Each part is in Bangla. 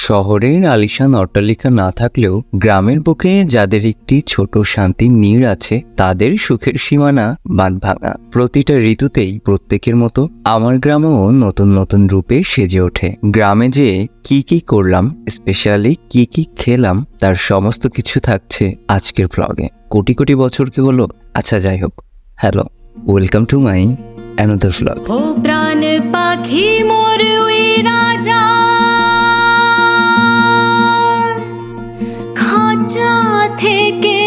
শহরের আলিশান অট্টালিকা না থাকলেও গ্রামের বুকে যাদের একটি ছোট শান্তির নীড় আছে তাদের সুখের সীমানা বাঁধভাঙা। প্রতিটা ঋতুতেই প্রত্যেকের মতো আমার গ্রামেও নতুন নতুন রূপে সেজে ওঠে। গ্রামে যে কি কি করলাম, স্পেশালি কি কি খেলাম, তার সমস্ত কিছু থাকছে আজকের ব্লগে। কোটি কোটি বছর কি হলো, আচ্ছা যাই হোক, hello, welcome to my another blog. ও প্রাণ পাখি মোর ওই রাজা খাঁচা থেকে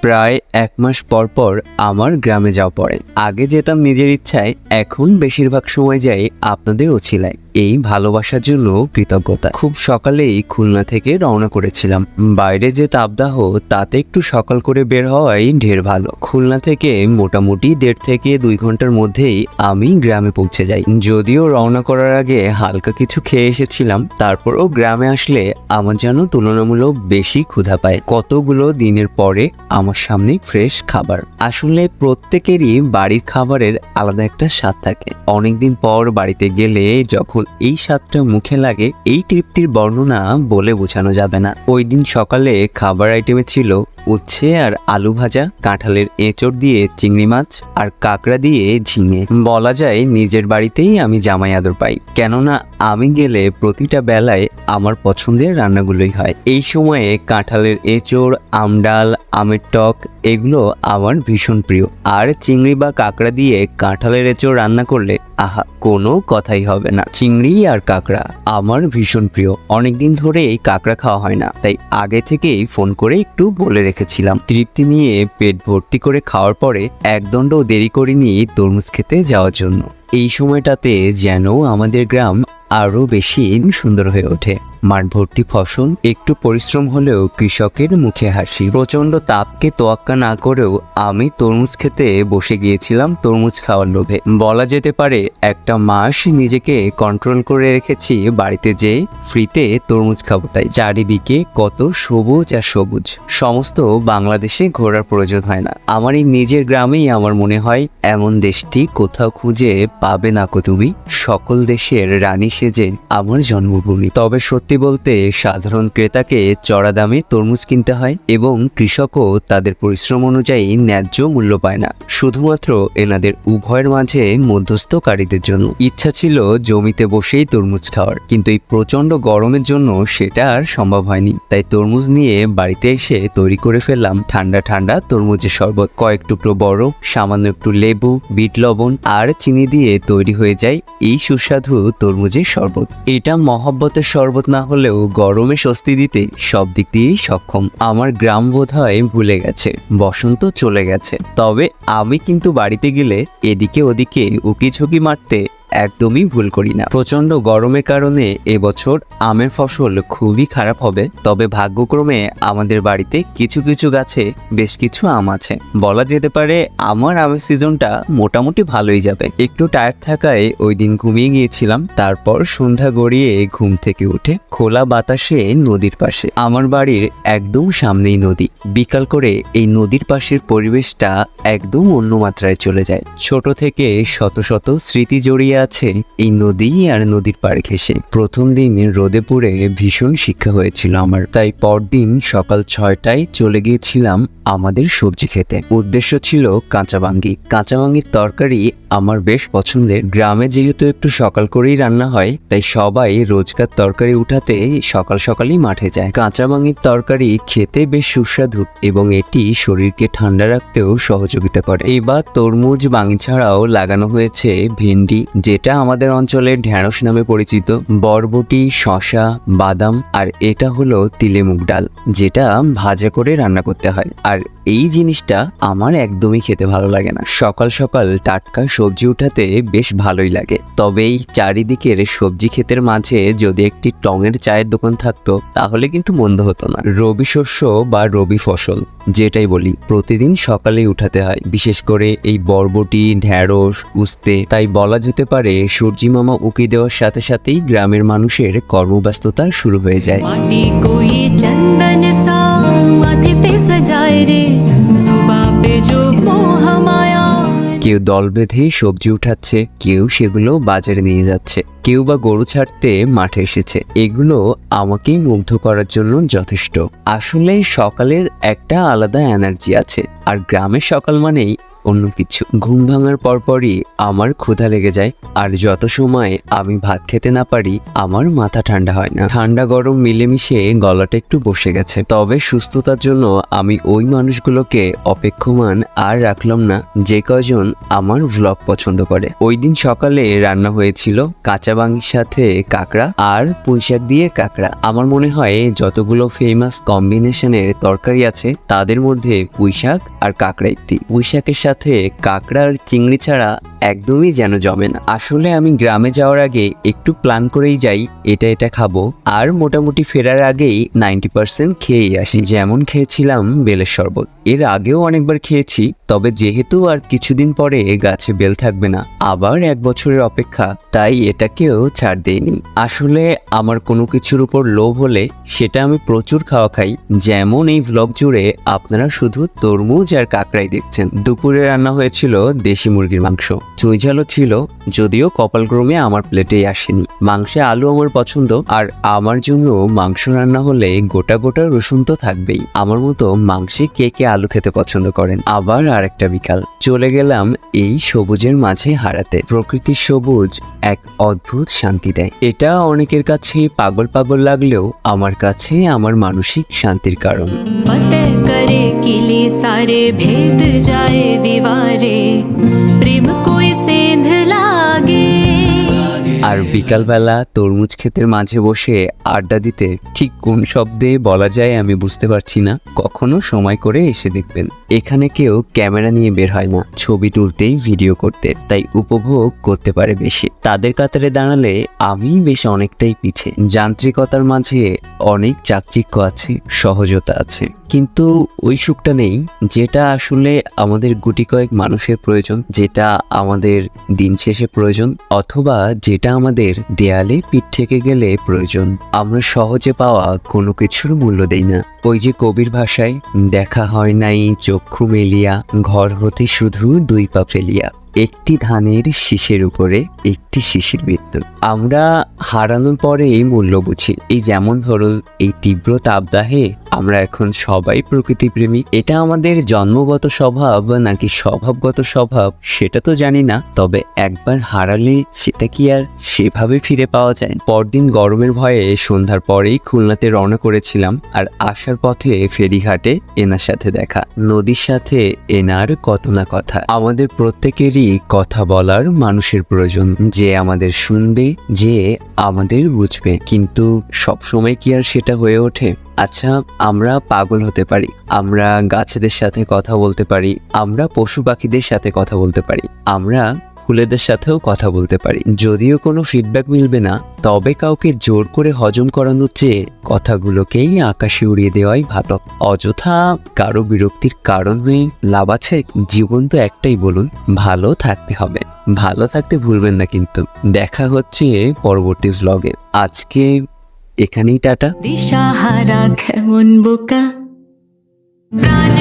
প্রায় 1 মাস পর পর আমার গ্রামে যাওয়া পড়ে। আগে যেতাম নিজের ইচ্ছায়, এখন বেশিরভাগ সময় যাই আপনাদের ওছিলায়। এই ভালোবাসার জন্য কৃতজ্ঞতা। খুব সকালেই খুলনা থেকে রওনা করেছিলাম। বাইরে যে তাপদাহ, তাতে একটু সকাল করে বের হওয়াই ঢের ভালো। খুলনা থেকে মোটামুটি 1.5 থেকে 2 ঘন্টার মধ্যেই আমি গ্রামে পৌঁছে যাই। যদিও রওনা করার আগে হালকা কিছু খেয়ে এসেছিলাম, তারপরও গ্রামে আসলে আমার যেন তুলনামূলক বেশি ক্ষুধা পায়। কতগুলো দিনের পরে আমার সামনে ফ্রেশ খাবার। আসলে প্রত্যেকেরই বাড়ির খাবারের আলাদা একটা স্বাদ থাকে। অনেকদিন পর বাড়িতে গেলে যখন এই স্বাদটা মুখে লাগে, এই তৃপ্তির বর্ণনা বলে বোঝানো যাবে না। ওই দিন সকালে খাবার আইটেমে ছিল উচ্ছে আর আলু ভাজা, কাঁঠালের এঁচড় দিয়ে চিংড়ি মাছ, আর কাঁকড়া দিয়ে ঝিঙে। বলা যায় নিজের বাড়িতেই আমি জামাই আদর পাই, কেননা আমি গেলে প্রতিটা বেলায় আমার পছন্দের রান্নাগুলোই হয়। এই সময়ে কাঁঠালের এঁচড়, আমডাল, আমের টক এগুলো আমার ভীষণ প্রিয়। আর চিংড়ি বা কাঁকড়া দিয়ে কাঁঠালের এঁচড় রান্না করলে আহা, কোনো কথাই হবে না। চিংড়ি আর কাঁকড়া আমার ভীষণ প্রিয়। অনেকদিন ধরে এই কাঁকড়া খাওয়া হয় না, তাই আগে থেকেই ফোন করে একটু বলে রেখেছিলাম। তৃপ্তি নিয়ে পেট ভর্তি করে খাওয়ার পরে একদণ্ড দেরি করিনি তরমুজ খেতে যাওয়ার জন্য। এই সময়টাতে যেন আমাদের গ্রাম আরো বেশি সুন্দর হয়ে ওঠে। মাঠ ভর্তি ফসল, একটু পরিশ্রম হলেও কৃষকের মুখে হাসি। প্রচন্ড তাপকে তোয়াক্কা না করেও আমি তরমুজ খেতে বসে গিয়েছিলাম তরমুজ খাওয়ার লোভে। বলা যেতে পারে একটা মাস নিজেকে কন্ট্রোল করে রেখেছি বাড়িতে যেয়ে ফ্রিতে তরমুজ খাবো তাই। চারিদিকে কত সবুজ আর সবুজ। সমস্ত বাংলাদেশে ঘোরার প্রয়োজন হয় না। আমার এই নিজের গ্রামেই আমার মনে হয় এমন দেশটি কোথাও খুঁজে পাবে না কো তুমি। সকল দেশের রানী সেজে আমার জন্মভূমি। তবে সত্যি বলতে সাধারণ ক্রেতাকে চড়া দামে তরমুজ কিনতে হয় এবং কৃষকও তাদের পরিশ্রম অনুযায়ী ন্যায্য মূল্য পায় না, শুধুমাত্র এনাদের উভয়ের মাঝে মধ্যস্থকারীদের জন্য। ইচ্ছা ছিল জমিতে বসেই তরমুজ খাওয়ার, কিন্তু এই প্রচন্ড গরমের জন্য সেটা আর সম্ভব হয়নি। তাই তরমুজ নিয়ে বাড়িতে এসে তৈরি করে ফেললাম ঠান্ডা ঠান্ডা তরমুজের শরবত। কয়েক টুকরো বরফ, সামান্য একটু লেবু, বিট লবণ আর চিনি দিয়ে তৈরি হয়ে যায় এই সুস্বাদু তরমুজের শরবত। এটা মহব্বতের শরবত না হলেও গরমে স্বস্তি দিতে সব দিক দিয়েই সক্ষম। আমার গ্রাম বোধহয় ভুলে গেছে, বসন্ত চলে গেছে। তবে আমি কিন্তু বাড়িতে গেলে এদিকে ওদিকে উকি ঝুঁকি মারতে একদমই ভুল করি না। প্রচন্ড গরমের কারণে এবছর আমের ফসল খুবই খারাপ হবে, তবে ভাগ্যক্রমে আমাদের বাড়িতে কিছু কিছু গাছে বেশ কিছু আম আছে। বলা যেতে পারে আমার আমের সিজনটা মোটামুটি ভালোই যাবে। একটু টায়ার্ড থাকায় ওই দিন ঘুমিয়ে গিয়েছিলাম। তারপর সন্ধ্যা গড়িয়ে ঘুম থেকে উঠে খোলা বাতাসে নদীর পাশে, আমার বাড়ির একদম সামনেই নদী। বিকাল করে এই নদীর পাশের পরিবেশটা একদম অন্য মাত্রায় চলে যায়। ছোট থেকে শত শত স্মৃতি জড়িয়ে আছে এই নদী আর নদীর পাড় ঘেঁষে। প্রথম দিন রোদে পুড়ে ভীষণ শিক্ষা হয়েছিল আমার, তাই পরদিন সকাল 6টায় চলে গিয়েছিলাম আমাদের সবজি খেতে। উদ্দেশ্য ছিল কাঁচাবাঙ্গি। কাঁচাবাঙ্গির তরকারি আমার বেশ পছন্দের। গ্রামে যেহেতু একটু সকাল করেই রান্না হয়, তাই সবাই রোজকার তরকারি উঠাতে সকাল সকালই মাঠে যায়। কাঁচাবাঙ্গির তরকারি খেতে বেশ সুস্বাদু এবং এটি শরীরকে ঠান্ডা রাখতেও সহযোগিতা করে। এবার তরমুজ বাঙ্গি ছাড়াও লাগানো হয়েছে ভেন্ডি, যেটা আমাদের অঞ্চলের ঢেঁড়স নামে পরিচিত, বরবটি, শসা, বাদাম, আর এটা হলো তিলে মুগ ডাল, যেটা ভাজা করে রান্না করতে হয়। আর এই জিনিসটা আমার একদমই খেতে ভালো লাগে না। সকাল সকাল টাটকা সবজি উঠাতে বেশ ভালোই লাগে। তবে এই চারিদিকের সবজি ক্ষেতের মাঝে যদি একটি টঙের চায়ের দোকান থাকতো তাহলে কিন্তু মন্দ হতো না। রবি শস্য বা রবি ফসল যেটাই বলি, প্রতিদিন সকালেই উঠাতে হয়, বিশেষ করে এই বরবটি, ঢেঁড়স, উস্তে। তাই বলা যেতে পারে সূর্যি মামা উকি দেওয়ার সাথে সাথেই গ্রামের মানুষের কর্মব্যস্ততা শুরু হয়ে যায়। माटी कोई चंदन सा माथे पे सजाए रे जुबा पे जो मोह माया কেউ দল বেঁধে সবজি উঠাচ্ছে, কেউ সেগুলো বাজারে নিয়ে যাচ্ছে, কেউ বা গরু ছাড়তে মাঠে এসেছে। এগুলো আমাকেই মুগ্ধ করার জন্য যথেষ্ট। আসলে সকালের একটা আলাদা এনার্জি আছে, আর গ্রামের সকাল মানেই অন্য কিছু। ঘুম ভাঙার পরপরই আমার ক্ষুধা লেগে যায়, আর যত সময় আমি ভাত খেতে না পারি আমার মাথা ঠান্ডা হয় না। ঠান্ডা গরম মিলেমিশে গলাটা একটু বসে গেছে। তবে সুস্থতার জন্য আমি ওই মানুষগুলোকে অপেক্ষমান আর রাখলাম না যে কয়জন আমার ভ্লগ পছন্দ করে। ওই দিন সকালে রান্না হয়েছিল কাঁচা বাঙির সাথে কাঁকড়া আর পুঁইশাক দিয়ে কাঁকড়া। আমার মনে হয় যতগুলো ফেমাস কম্বিনেশনের তরকারি আছে তাদের মধ্যে পুঁইশাক আর কাঁকড়া একটি। পুঁইশাকের সাথে কাঁকড়া আর চিংড়ি ছাড়া একদমই যেন জমে না। আসলে আমি গ্রামে যাওয়ার আগে একটু প্ল্যান করেই যাই এটা খাবো, আর মোটামুটি ফেরার আগেই 90% খেয়েই আসি। যেমন খেয়েছিলাম বেলের শরবত, এর আগেও অনেকবার খেয়েছি, তবে যেহেতু আর কিছুদিন পরে গাছে বেল থাকবে না, আবার 1 বছরের অপেক্ষা, তাই এটাকেও ছাড় দেইনি। আসলে আমার কোনো কিছুর উপর লোভ হলে সেটা আমি প্রচুর খাওয়া খাই। যেমন এই ভ্লগ জুড়ে আপনারা শুধু তরমুজ আর কাঁকড়াই দেখছেন। দুপুরে রান্না হয়েছিল দেশি মুরগির মাংস, চুইঝালও ছিল, যদিও কপালক্রমে আমার প্লেটেই আসেনি। মাংসে আলু আমার পছন্দ, আর আমার জন্য মাংস রান্না হলে গোটা গোটা রসুন তো থাকবেই। আমার মতো মাংসে কে কে আলু খেতে পছন্দ করেন। আবার আরেকটা বিকাল, চলে গেলাম এই সবুজের মাঝে হারাতে। প্রকৃতির সবুজ এক অদ্ভুত শান্তি দেয়। এটা অনেকের কাছে পাগল পাগল লাগলেও আমার কাছে আমার মানসিক শান্তির কারণ। फतेह करे किले सारे भेद जाए दीवारे प्रेम कोई सेंध लागे। আর বিকালবেলা তরমুজ ক্ষেতের মাঝে বসে আড্ডা দিতে ঠিক কোন শব্দে বলা যায় আমি বুঝতে পারছি না। কখনো সময় করে এসে দেখবেন। এখানে কেউ ক্যামেরা নিয়ে বের হয় না ছবি তুলতেই, ভিডিও করতে, তাই উপভোগ করতে পারে বেশি। তাদের কাতারে দাঁড়ালে আমি বেশ অনেকটাই পিছে। যান্ত্রিকতার মাঝে অনেক চাকচিক্য আছে, সহজতা আছে, কিন্তু ওই সুখটা নেই যেটা আসলে আমাদের গুটি কয়েক মানুষের প্রয়োজন, যেটা আমাদের দিন শেষে প্রয়োজন, অথবা যেটা আমাদের দেয়ালে পিঠ থেকে গেলে প্রয়োজন। আমরা সহজে পাওয়া কোনো কিছুর মূল্য দেই না। ওই যে কবির ভাষায়, দেখা হয় নাই চক্ষু মেলিয়া, ঘর হতে শুধু 2 পা ফেলিয়া, একটি ধানের শীষের উপরে একটি শিশির বিদ্যুৎ। আমরা হারানোর পরে এই মূল্য বুঝি। এই যেমন ধরুন এই তীব্র তাপদাহে আমরা এখন সবাই প্রকৃতিপ্রেমী। এটা আমাদের জন্মগত স্বভাব নাকি স্বভাবগত স্বভাব সেটা তো জানি না, তবে একবার হারালে সেটা কি আর সেভাবে ফিরে পাওয়া যায়? পরদিন গরমের ভয়ে সন্ধ্যার পরেই খুলনাতে রওনা করেছিলাম, আর আসার পথে ফেরিঘাটে এনার সাথে দেখা। নদীর সাথে এনার কত না কথা। আমাদের প্রত্যেকেরই কথা বলার মানুষের প্রয়োজন, যে আমাদের শুনবে, যে আমাদের বুঝবে, কিন্তু সবসময় কি আর সেটা হয়ে ওঠে? আচ্ছা, আমরা পাগল হতে পারি, আমরা গাছেদের সাথে কথা বলতে পারি, আমরা পশু পাখিদের সাথে কথা বলতে পারি, আমরা ফুলেদের সাথেও কথা বলতে পারি। যদিও কোনো ফিডব্যাক মিলবে না, তবে কাউকে জোর করে হজম করানোর চেয়ে কথাগুলোকেই আকাশে উড়িয়ে দেওয়াই ভালো। অযথা কারো বিরক্তির কারণ হয়ে লাভ আছে? জীবন তো একটাই, বলুন, ভালো থাকতে হবে। ভালো থাকতে ভুলবেন না কিন্তু। দেখা হচ্ছে পরবর্তী ভ্লগে। আজকে এখানেই টাটা। দিশাহারা কেমন বোকা প্রাণ